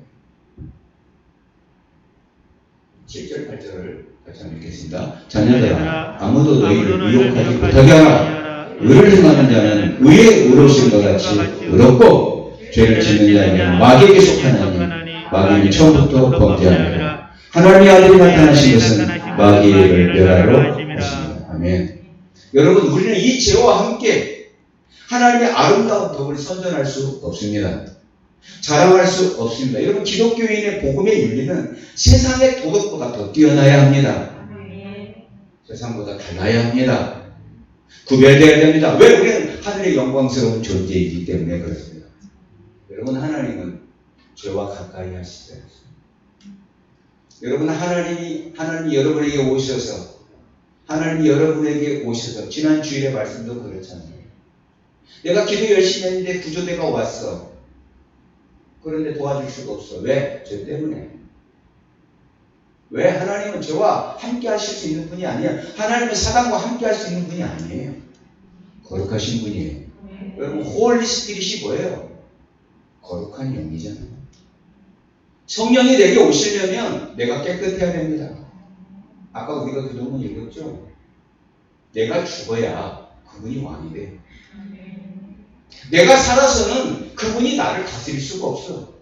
7절 8절을 같이 한번 읽겠습니다. 자녀들아 아무도 너희를 미혹하지 못하게 하라. 의를 행하는 자는 의에 의로우신 것 같이 의롭고 죄를 짓는 자에게는 마귀에게 속하나니 마귀는 처음부터 범죄하느라. 하나님의 아들이 나타나신 것은 마귀를 멸하러 오십니다. 아멘. 여러분 우리는 이 죄와 함께 하나님의 아름다운 덕을 선전할 수 없습니다. 자랑할 수 없습니다. 여러분 기독교인의 복음의 윤리는 세상의 도덕보다 더 뛰어나야 합니다. 세상보다 달라야 합니다. 구별되어야 됩니다. 왜? 우리는 하늘의 영광스러운 존재이기 때문에 그렇습니다. 여러분 하나님은 죄와 가까이 하시지 않습니다. 여러분 하나님이 여러분에게 오셔서 지난 주일의 말씀도 그렇잖아요. 내가 기도 열심히 했는데 구조대가 왔어. 그런데 도와줄 수가 없어. 왜? 죄 때문에. 왜? 하나님은 저와 함께 하실 수 있는 분이 아니에요. 하나님은 사단과 함께 할 수 있는 분이 아니에요. 거룩하신 분이에요. 여러분 홀리 스피릿이 뭐예요? 거룩한 영이잖아요. 성령이 내게 오시려면 내가 깨끗해야 됩니다. 아까 우리가 그동안 읽었죠? 내가 죽어야 그분이 왕이 돼. 내가 살아서는 그분이 나를 다스릴 수가 없어.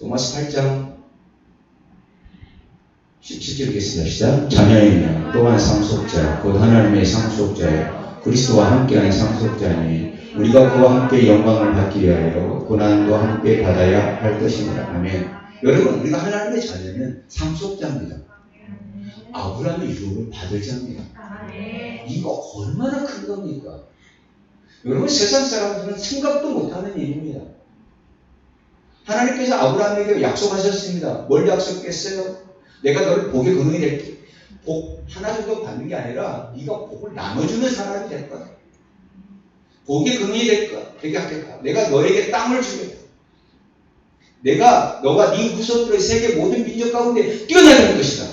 로마서 8장 17절 읽겠습니다. 시작. 자녀이며 또한 상속자 곧 하나님의 상속자여 그리스도와 함께한 상속자니 우리가 그와 함께 영광을 받기 위하여 고난도 함께 받아야 할 것입니다. 아멘. 여러분 우리가 하나님의 자녀는 상속자입니다. 아브라함의 유업을 받을 자입니다. 이거 얼마나 큰 겁니까? 여러분 세상 사람들은 생각도 못하는 일입니다. 하나님께서 아브라함에게 약속하셨습니다. 뭘 약속했어요? 내가 너를 복의 근원이 될게. 복 하나 정도 받는 게 아니라 네가 복을 나눠주는 사람이 될 거야. 복의 근원이 되게 하겠다. 내가 너에게 땅을 주겠다. 너가 네 후손들의 세계 모든 민족 가운데 뛰어나는 것이다.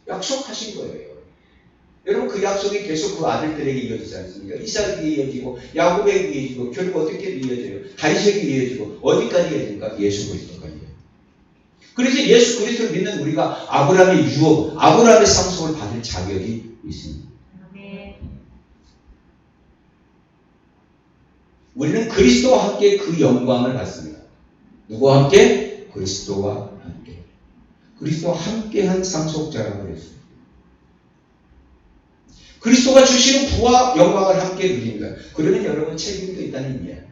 약속하신 거예요. 여러분 그 약속이 계속 그 아들들에게 이어지지 않습니까? 이삭에게 이어지고 야곱에게 이어지고 결국 어떻게 이어져요? 다윗에게 이어지고 어디까지 이어집니까? 예수 그리스도까지. 그래서 예수 그리스도를 믿는 우리가 아브라함의 유업, 아브라함의 상속을 받을 자격이 있습니다. 우리는 그리스도와 함께 그 영광을 받습니다. 누구와 함께? 그리스도와 함께. 그리스도와 함께한 상속자라고 그랬어요. 그리스도가 주시는 부와 영광을 함께 누립니다. 그러면 여러분 책임도 있다는 의미예요.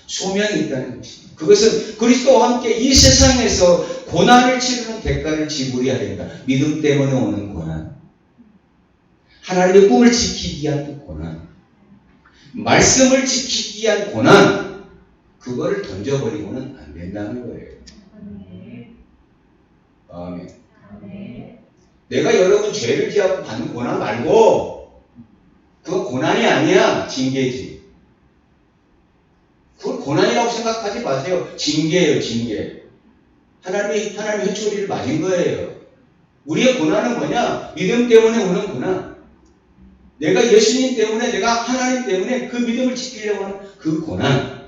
소명이 있다는 것입니다. 그것은 그리스도와 함께 이 세상에서 고난을 치르는 대가를 지불해야 됩니다. 믿음 때문에 오는 고난, 하나님의 꿈을 지키기 위한 그 고난, 말씀을 지키기 위한 고난, 그거를 던져버리고는 안 된다는 거예요. 아멘. 내가 여러분 죄를 지하고 받는 고난 말고, 그거 고난이 아니야. 징계지. 그걸 고난이라고 생각하지 마세요. 징계예요, 징계. 하나님의 회초리를 맞은 거예요. 우리의 고난은 뭐냐? 믿음 때문에 오는 고난. 내가 예수님 때문에, 내가 하나님 때문에 그 믿음을 지키려고 하는 그 고난.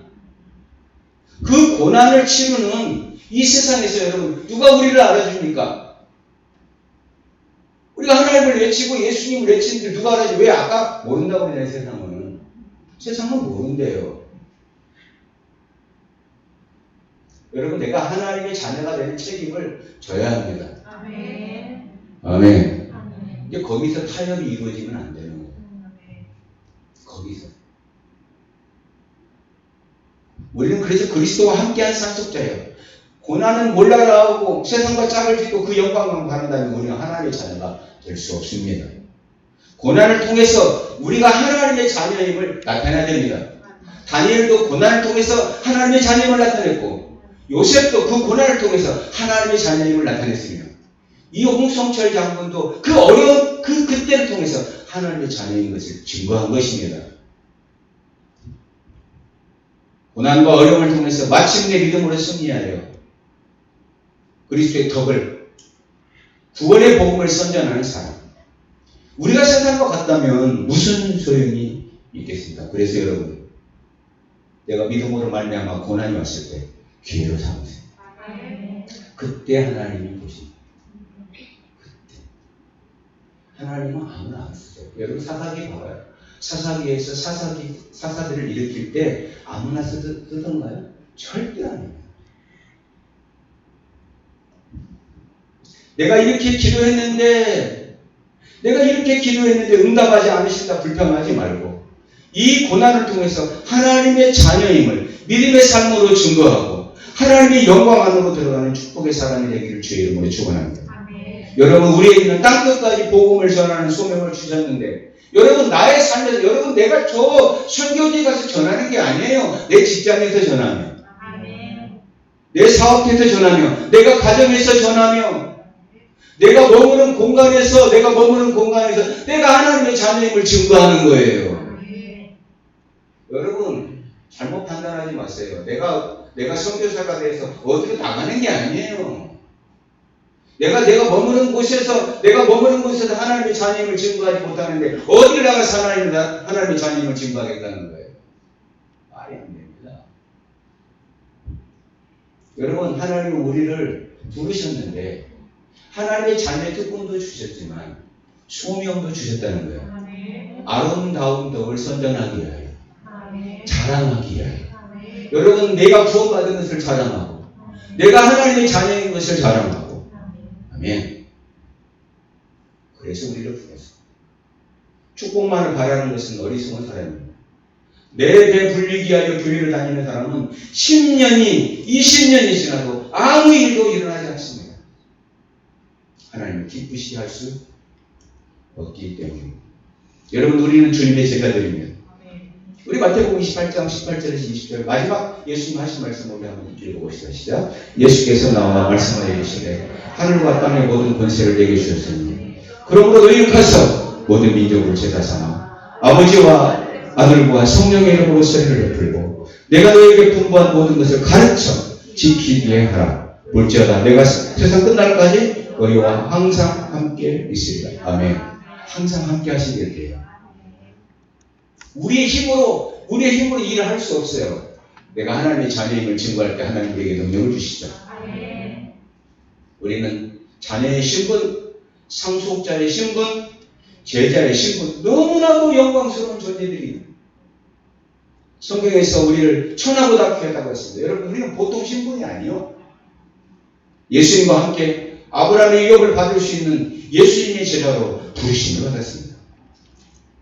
그 고난을 치르는 이 세상에서 여러분, 누가 우리를 알아줍니까? 우리가 하나님을 외치고 예수님을 외치는데 누가 알아줘? 왜 아까 모른다고 그러냐, 세상은. 세상은 모른대요. 여러분, 내가 하나님의 자녀가 되는 책임을 져야 합니다. 아멘. 아멘. 이제 거기서 타협이 이루어지면 안 되는 거예요. 거기서. 우리는 그래서 그리스도와 함께한 상속자예요. 고난은 몰라라 하고 세상과 짝을 짓고 그 영광만 바란다면 우리는 하나님의 자녀가 될 수 없습니다. 고난을 통해서 우리가 하나님의 자녀임을 나타내야 됩니다. 다니엘도 고난을 통해서 하나님의 자녀임을 나타냈고, 요셉도 그 고난을 통해서 하나님의 자녀임을 나타냈으며, 이 홍성철 장군도 그 어려운 그때를 통해서 하나님의 자녀인 것을 증거한 것입니다. 고난과 어려움을 통해서 마침내 믿음으로 승리하여 그리스도의 덕을, 구원의 복음을 선전하는 사람. 우리가 세상과 같다면 무슨 소용이 있겠습니까? 그래서 여러분, 내가 믿음으로 말미암아 고난이 왔을 때 기회로 삼으세요. 그때 하나님이 보십니다. 그때. 하나님은 아무나 안 쓰세요. 여러분 사사기 봐봐요. 사사기에서 사사들을 일으킬 때 아무나 쓰던가요? 절대 아니에요. 내가 이렇게 기도했는데 응답하지 않으신다 불평하지 말고, 이 고난을 통해서 하나님의 자녀임을 믿음의 삶으로 증거하고 하나님의 영광 안으로 들어가는 축복의 사람이 되기를 주의 이름으로 축원합니다. 여러분, 우리에게는 땅끝까지 복음을 전하는 소명을 주셨는데, 여러분 나의 삶에서, 여러분 내가 저 선교지에 가서 전하는 게 아니에요. 내 직장에서 전하며, 내 사업에서 전하며, 내가 가정에서 전하며, 내가 머무는 공간에서 내가 하나님의 자녀임을 증거하는 거예요. 여러분 잘못 판단하지 마세요. 내가 선교사가 돼서 어디로 나가는 게 아니에요. 내가 머무는 곳에서 하나님의 자녀임을 증거하지 못하는데 어디를 나가서 하나님의 자녀임을 증거하겠다는 거예요. 말이 안 됩니다. 여러분, 하나님은 우리를 부르셨는데 하나님의 자녀의 특권도 주셨지만 소명도 주셨다는 거예요. 아름다운 덕을 선전하기 위하여, 자랑하기 위하여. 여러분, 내가 구원받은 것을 자랑하고, 내가 하나님의 자녀인 것을 자랑하고. 아멘. 그래서 우리를 부르셨어요. 축복만을 바라는 것은 어리석은 사람입니다. 내 배 불리기 위하여 교회를 다니는 사람은 10년이 20년이 지나도 아무 일도 일어나지 않습니다. 하나님을 기쁘시게 할 수 없기 때문입니다. 여러분, 우리는 주님의 제자들입니다. 우리 마태복음 28장 18절에서 20절 마지막 예수님 하신 말씀 우리 한번 읽어보시다. 시작. 예수께서 나와 말씀하여 계시되 하늘과 땅의 모든 권세를 내게 주셨으니 그러므로 너희는 가서 모든 민족을 제자 삼아 아버지와 아들과 성령의 이름으로 세례를 베풀고 내가 너희에게 분부한 모든 것을 가르쳐 지키게 하라. 볼지어다 내가 세상 끝날까지 너희와 항상 함께 있으리라. 아멘. 항상 함께 하시게 돼요. 우리의 힘으로 일을 할 수 없어요. 내가 하나님의 자녀임을 증거할 때 하나님 우리에게 능력을 주시죠. 우리는 자녀의 신분, 상속자의 신분, 제자의 신분, 너무나도 영광스러운 존재들이 성경에서 우리를 천하보다 귀하다고 했습니다. 여러분, 우리는 보통 신분이 아니요. 예수님과 함께 아브라함의 유업을 받을 수 있는 예수님의 제자로 부르심을 받았습니다.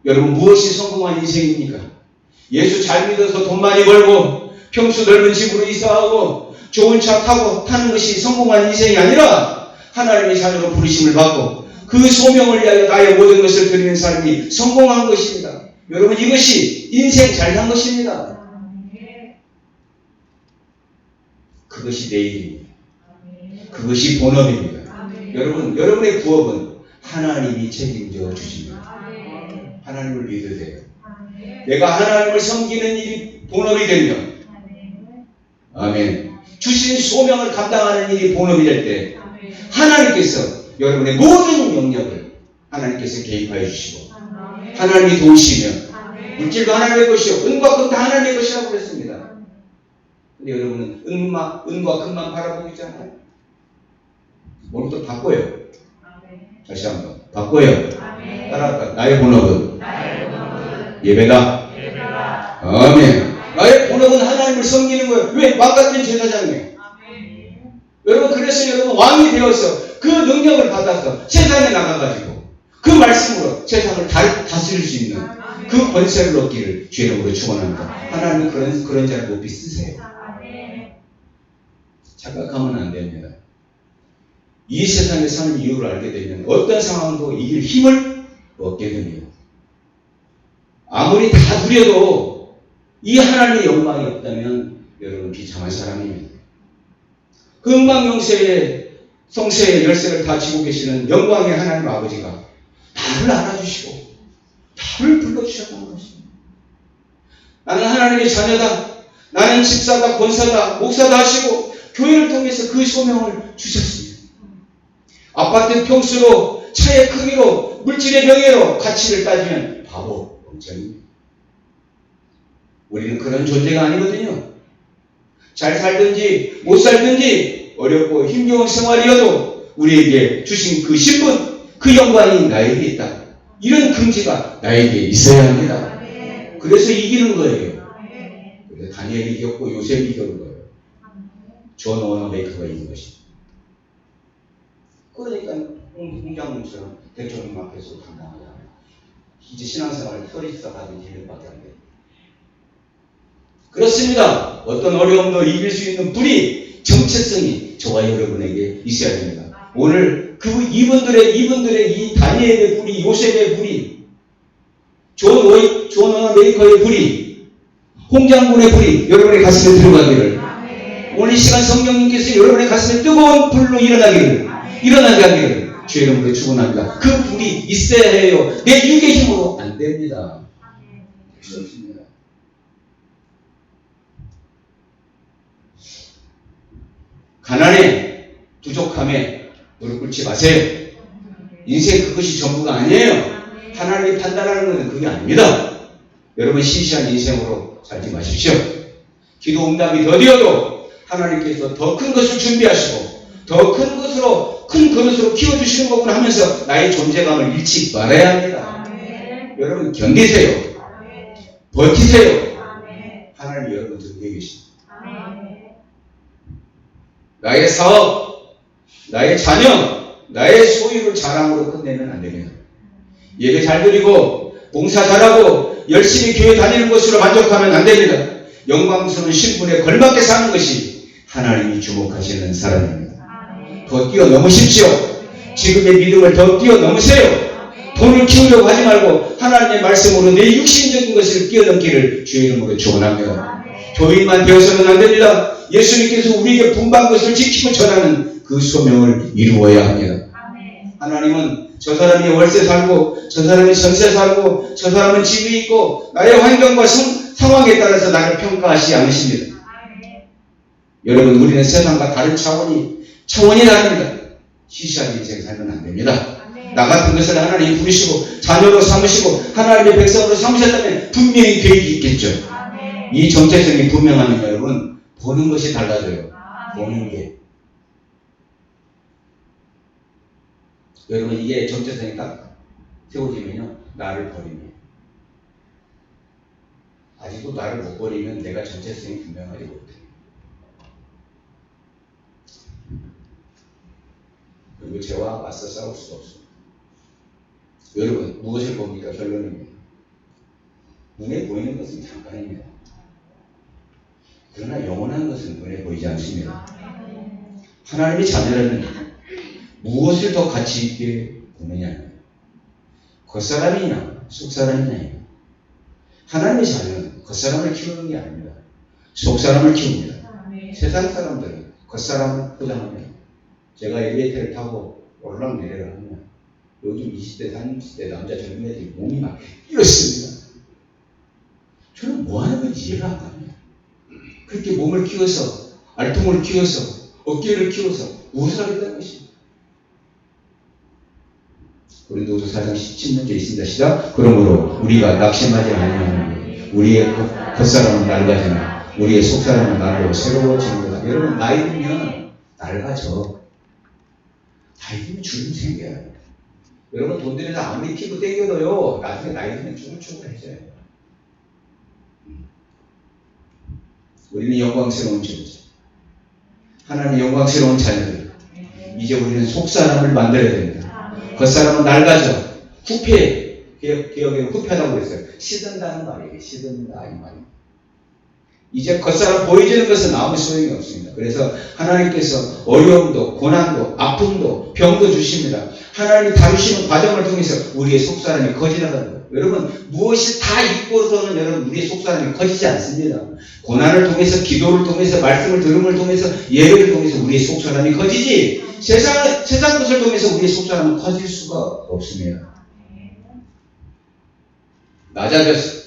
여러분, 무엇이 성공한 인생입니까? 예수 잘 믿어서 돈 많이 벌고 평수 넓은 집으로 이사하고 좋은 차 타고 타는 것이 성공한 인생이 아니라 하나님의 자녀로 부르심을 받고 그 소명을 위하여 나의 모든 것을 드리는 삶이 성공한 것입니다. 여러분, 이것이 인생 잘 산 것입니다. 그것이 내일입니다. 그것이 본업입니다. 여러분, 여러분의 부업은 하나님이 책임져 주십니다. 하나님을 믿으세요. 내가 하나님을 섬기는 일이 본업이 되면, 아멘. 주신 소명을 감당하는 일이 본업이 될 때, 하나님께서 여러분의 모든 영역을 하나님께서 개입하여 주시고, 하나님이 도우시면, 물질도 하나님의 것이요, 은과 금 다 하나님의 것이라고 그랬습니다. 근데 여러분은 은과 금만 바라보고 있잖아요. 오늘부터 바꿔요. 다시 한번 바꿔요. 따라할까? 나의 본업은 예배다. 아멘. 나의 본업은 하나님을 섬기는 거예요. 왜? 망가진 제사장이에요. 여러분, 그래서 여러분 왕이 되어서 그 능력을 받아서 세상에 나가가지고 그 말씀으로 세상을 다스릴 수 있는 그 권세를 얻기를 주의 이름으로 축원합니다. 하나님은 그런 자를 높이 쓰세요. 착각하면 안 됩니다. 이 세상에 사는 이유를 알게 되면 어떤 상황도 이길 힘을 얻게 됩니다. 아무리 다 누려도 이 하나님의 영광이 없다면 여러분 비참한 사람입니다. 그 음방영세의 성세의 열쇠를 다 쥐고 계시는 영광의 하나님 아버지가 나를 알아주시고 나를 불러주셨다는 것입니다. 나는 하나님의 자녀다. 나는 집사다, 권사다, 목사다 하시고 교회를 통해서 그 소명을 주셨습니다. 아파트 평수로, 차의 크기로, 물질의 명예로 가치를 따지면 바보, 멍청입니다. 우리는 그런 존재가 아니거든요. 잘 살든지 못 살든지 어렵고 힘겨운 생활이어도 우리에게 주신 그 신분, 그 영광이 나에게 있다. 이런 긍지가 나에게 있어야 합니다. 그래서 이기는 거예요. 그래서 다니엘이 이겼고 요셉이 이겼는 거예요. 존 워너 메이커가 이긴 것입니다. 그러니까 홍장군처럼 대통령 앞에서 당당하게 합니다. 이제 신앙생활을 털이 시작하는 일밖에 안 돼요. 그렇습니다. 어떤 어려움도 이길 수 있는 불이, 정체성이 저와 여러분에게 있어야 됩니다. 오늘 이분들의 이 다니엘의 불이, 요셉의 불이, 존 워너 메이커의 불이, 홍장군의 불이 여러분의 가슴에 들어가기를, 오늘 이 시간 성령님께서 여러분의 가슴에 뜨거운 불로 일어나게 하기를 주의 이름으로 축원합니다. 그 불이 있어야 해요. 내 육의 힘으로 안 됩니다. 그렇습니다. 가난에, 부족함에 무릎 꿇지 마세요. 인생 그것이 전부가 아니에요. 하나님이 판단하는 것은 그게 아닙니다. 여러분 시시한 인생으로 살지 마십시오. 기도 응답이 더디어도 하나님께서 더 큰 것을 준비하시고 더 큰 것으로, 큰 그릇으로 키워주시는 거구나 하면서 나의 존재감을 잃지 말아야 합니다. 여러분 견디세요. 버티세요. 하나님이 여러분 곁에 계십니다. 나의 사업, 나의 자녀, 나의 소유를 자랑으로 끝내면 안 됩니다. 예배 잘 드리고 봉사 잘하고 열심히 교회 다니는 것으로 만족하면 안 됩니다. 영광스러운 신분에 걸맞게 사는 것이 하나님이 주목하시는 사람입니다. 더 뛰어넘으십시오. 지금의 믿음을 더 뛰어넘으세요. 돈을 키우려고 하지 말고 하나님의 말씀으로 내 육신적인 것을 뛰어넘기를 주의 이름으로 축원합니다. 교인만 되어서는 안 됩니다. 예수님께서 우리에게 분반 것을 지키고 전하는 그 소명을 이루어야 합니다. 하나님은 저 사람이 월세 살고 저 사람이 전세 살고 저 사람은 집이 있고 나의 환경과 상황에 따라서 나를 평가하지 않으십니다. 여러분 우리는 세상과 다른 차원이 다릅니다. 시시한 인생 살면 안 됩니다. 나 같은 것을 하나님이 부르시고 자녀로 삼으시고 하나님의 백성으로 삼으셨다면 분명히 계획이 있겠죠. 이 정체성이 분명하면 여러분 보는 것이 달라져요. 보는 게. 여러분 이게 정체성이 딱 세워지면요. 나를 버립니다. 아직도 나를 못 버리면 내가 정체성이 분명하지 못해요. 그리고 죄와 맞서 싸울 수가 없습니다. 여러분, 무엇을 봅니까? 결론입니다. 눈에 보이는 것은 잠깐입니다. 그러나 영원한 것은 눈에 보이지 않습니다. 하나님의 자녀라면 무엇을 더 가치 있게 보느냐? 겉사람이냐 속사람이냐. 하나님의 자녀는 겉사람을 키우는 게 아닙니다. 속사람을 키웁니다. 세상 사람들은 겉사람을 포장합니다. 제가 엘리베이터를 타고 올라내려를 하면 요즘 20대 30대 남자 젊은이들이 몸이 막 이렇습니다. 저는 뭐 하는 건지 이해가 안 갑니다. 그렇게 몸을 키워서 알통을 키워서 어깨를 키워서 무엇을 하겠다는 것입니다. 고린도후서 4장 17문제 있습니다. 시작. 그러므로 우리가 낙심하지 아니하는 우리의 겉사람은 낡아지나 우리의 속사람은 낡고 새로워지는 거다. 여러분 나이 들면 낡아져. 나이 들면 주름 생겨요. 여러분 돈 들여서 아무리 피부 땡겨도요 나중에 나이 들면 쭈글쭈글해져요. 우리는 영광스러운 존재, 하나님의 영광스러운 자녀들. 이제 우리는 속사람을 만들어야 됩니다. 겉사람은 낡아져. 후패, 기억에는 후패라고 그랬어요. 시든다는 말이에요. 시든다 이 말이에요. 이제 겉사람 보여지는 것은 아무 소용이 없습니다. 그래서 하나님께서 어려움도 고난도 아픔도 병도 주십니다. 하나님이 다루시는 과정을 통해서 우리의 속사람이 커지나가는 거예요. 여러분 무엇이 다 있고서는 여러분 우리의 속사람이 커지지 않습니다. 고난을 통해서 기도를 통해서 말씀을 들음을 통해서 예배를 통해서 우리의 속사람이 커지지 세상 것을 통해서 우리의 속사람은 커질 수가 없습니다. 낮아졌어.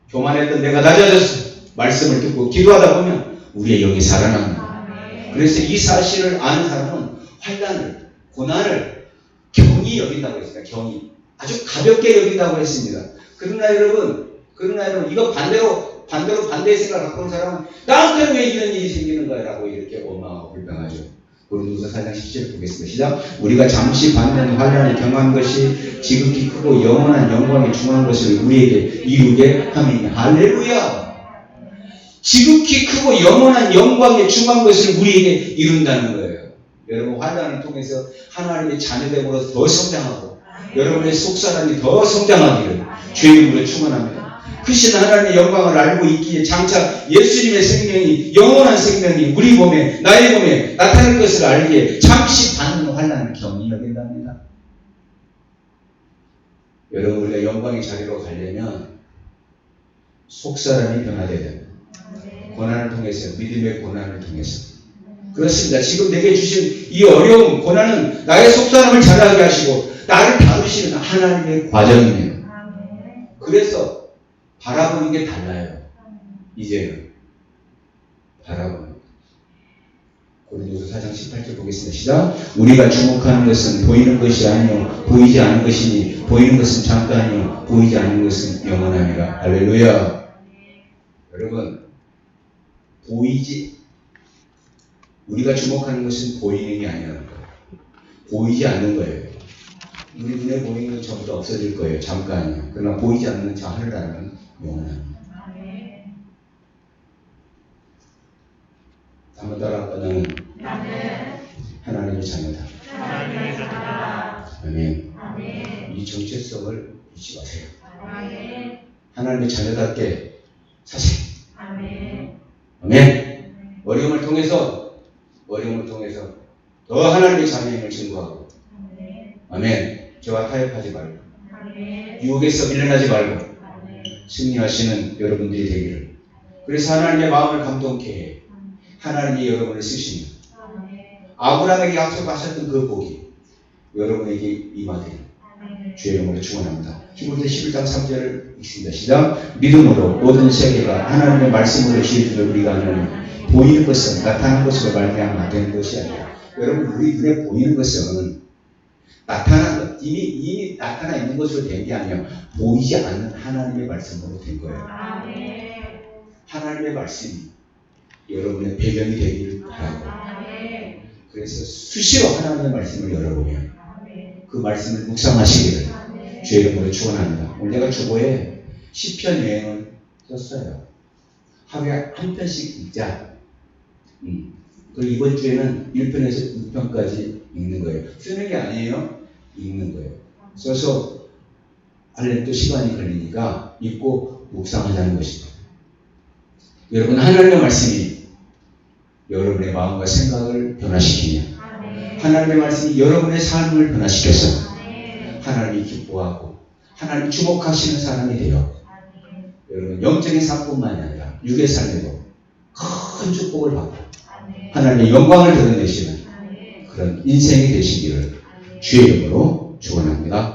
교만했던 내가 낮아졌어. 말씀을 듣고 기도하다 보면 우리의 영이 살아납니다. 그래서 이 사실을 아는 사람은 환난을, 고난을 경히 여긴다고 했습니다. 경히. 아주 가볍게 여긴다고 했습니다. 그러나 여러분 이거 반대의 생각을 갖고 온 사람은 나한테는 왜 이런 일이 생기는 거야? 라고 이렇게 원망하고 불평하죠. 고린도후서 4장 17절 보겠습니다. 시작. 우리가 잠시 받는 환난을 경한 것이 지극히 크고 영원한 영광에 중한 것을 우리에게 이루게 함이니. 할렐루야. 지극히 크고 영원한 영광에 중한 것을 우리에게 이룬다는 거예요. 여러분 환난을 통해서 하나님의 자녀됨으로 더 성장하고 여러분의 속사람이 더 성장하기를 주의 이름으로 축원합니다. 크신 하나님의 영광을 알고 있기에 장차 예수님의 생명이 영원한 생명이 우리 몸에 나의 몸에 나타날 것을 알기에 잠시 받는 환난을 경히 여긴답니다. 여러분 우리가 영광의 자리로 가려면 속사람이 변화되어야 됩니다. 고난을 통해서 믿음의 고난을 통해서 그렇습니다. 지금 내게 주신 이 어려움 고난은 나의 속사람을 자라게 하시고 나를 다루시는 하나님의 과정입니다. 그래서 바라보는 게 달라요. 이제는 바라보는 고린도후서 4장 18절 보겠습니다. 시작. 우리가 주목하는 것은 보이는 것이 아니요 보이지 않는 것이니 보이는 것은 잠깐이요 보이지 않는 것은 영원하니라. 할렐루야. 여러분 우리가 주목하는 것은 보이는 게 아니라는 거예요. 보이지 않는 거예요. 우리 눈에 보이는 건 전부 다 없어질 거예요. 잠깐이요. 그러나 보이지 않는 저 하늘나라는 영원합니다. 한번 따라할까? 나는 하나님의 자녀다. 아멘. 이 정체성을 잊지 마세요. 하나님의 자녀답게 사세요. 아멘. 어려움을 통해서 더 하나님의 자녀임을 증거하고 아멘. 저와 타협하지 말고 유혹에서 밀려나지 말고 승리하시는 여러분들이 되기를. 그래서 하나님의 마음을 감동케 해 하나님이 여러분을 쓰시며 아브라함에게 약속하셨던 그 복이 여러분에게 임하되길 주의 이름으로 축원합니다. 히브리서 11장 3절을 읽습니다. 시작. 믿음으로 모든 세계가 하나님의 말씀으로 지어지는 우리가 아노니 보이는 것은 나타난 것으로 말미암아 된 것이 아니라. 여러분 우리 눈에 보이는 것은 나타난 것 이미 나타나 있는 것으로 된 게 아니에요. 보이지 않는 하나님의 말씀으로 된 거예요. 하나님의 말씀이 여러분의 배경이 되기를 바라고 그래서 수시로 하나님의 말씀을 열어보면 그 말씀을 묵상하시기를 주의 이름으로 축원합니다. 오늘 내가 주보에 시편 여행을 썼어요. 하루에 한 편씩 읽자. 그리고 이번 주에는 1편에서 6편까지 읽는 거예요. 쓰는 게 아니에요. 읽는 거예요. 써서 하려면 또 시간이 걸리니까 읽고 묵상하자는 것입니다. 여러분, 하나님의 말씀이 여러분의 마음과 생각을 변화시키며 하나님의 말씀이 여러분의 삶을 변화시켜서 하나님이 기뻐하고 하나님 주목하시는 사람이 되어 여러분 영적인 삶뿐만이 아니라 육의 삶에도 큰 축복을 받고 하나님의 영광을 드러내시는 그런 인생이 되시기를 주의 이름으로 축원합니다.